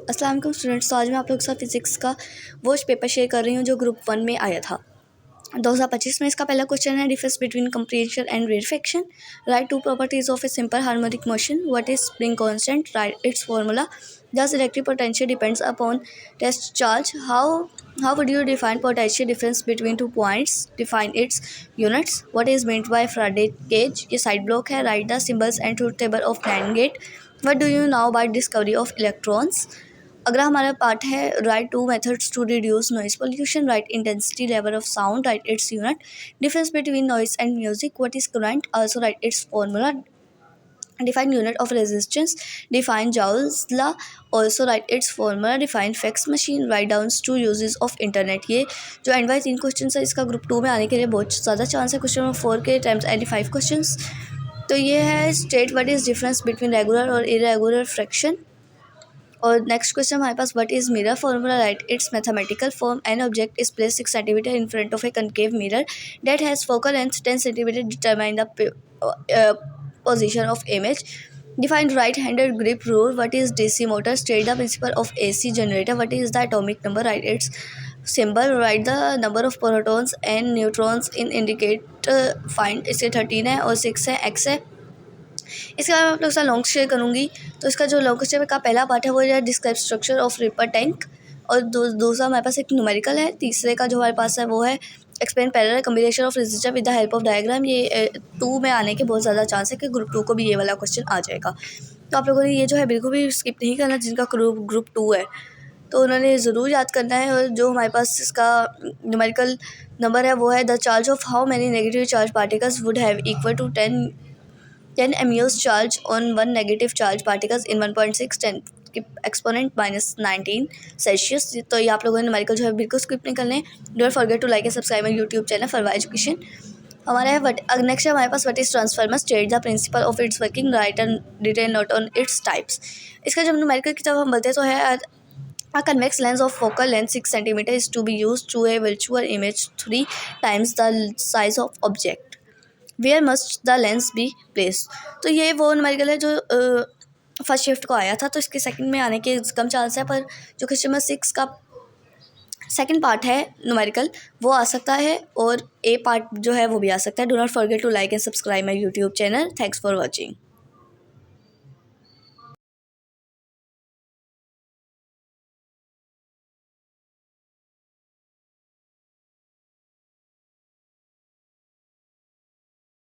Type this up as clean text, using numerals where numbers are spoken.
अस्सलाम वालेकुम स्टूडेंट्स। तो आज मैं आप लोग के साथ फिजिक्स का वो पेपर शेयर कर रही हूँ जो ग्रुप 1 में आया था 2025 में। इसका पहला क्वेश्चन है difference between compression and rarefaction. Write two properties of a simple harmonic motion. What is spring constant? Write its formula. Thus electric potential depends upon test charge. How would you define potential difference between 2 points? Define its units. What is meant by Faraday cage? ये side block है. Write the symbols and truth table of NAND gate. What do you know about discovery of electrons? अगला हमारा part है write two methods to reduce noise pollution. Write intensity level of sound. Write its unit. Difference between noise and music. What is current? Also write its formula. Define unit of resistance. Define Joule's law. Also write its formula. Define fax machine. Write down 2 uses of internet. ये जो and Y 3 question है इसका group 2 में आने के लिए बहुत ज़्यादा चांस है. क्वेश्चन नंबर 4 के टाइम्स 85 क्वेश्चन. तो ये है state what is difference between regular और इरेगुलर फ्रैक्शन. और नेक्स्ट क्वेश्चन हमारे पास what is mirror formula. Right it's mathematical form. An object is place 6 centimetre in front of a concave mirror that has focal length 10 centimetre. Determine the position of image. Define right-handed grip rule. What is DC motor? State the principle of AC generator. What is the atomic number? Write its symbol. Write the number of protons and neutrons in indicate. Find. इससे 13 है और 6 है, x है. इसके बाद मैं आप लोग के साथ लॉन्ग शेयर करूँगी. तो इसका जो लॉन्ग क्वेश्चन का पहला पार्ट है वो है describe structure of ripper tank. और दूसरा हमारे पास एक न्यूमेरिकल है. तीसरे का जो हमारे पास है वो है explain parallel combination of resistor with the help of diagram. ये 2 में आने के बहुत ज़्यादा चांस है कि ग्रुप 2 को भी ये वाला क्वेश्चन आ जाएगा. तो आप लोगों ने ये जो है बिल्कुल भी स्किप नहीं करना जिनका ग्रुप 2 है. तो उन्होंने ज़रूर याद करना है. और जो हमारे पास इसका न्यूमेरिकल नंबर है वो है the charge of how many negative charge particles would have equal to 10 MUs charge on 1 negative charge particles in 1.6 10 exponent -19 Celsius. तो ये आप लोगों ने न्यूमेरिकल जो है बिल्कुल स्किप नहीं करने. Don't forget to like and subscribe my YouTube channel for education. हमारा है नेक्स्ट है हमारे पास what is transformer. State the principle of its working. Write and detail note on its types. इसका जब न्यूमेरिकल की जब हम बोलते हैं तो है A convex lens of focal length 6 cm is to be used to a virtual image 3 times the size of object. Where must the lens be placed? तो ये वो न्यूमेरिकल है जो फर्स्ट शिफ्ट को आया था. तो इसके सेकंड में आने के कम चांस है. पर जो क्वेश्चन नंबर 6 का सेकंड पार्ट है न्यूमेरिकल वो आ सकता है. और ए पार्ट जो है वो भी आ सकता है. Do not forget to like and subscribe my YouTube channel. Thanks for watching.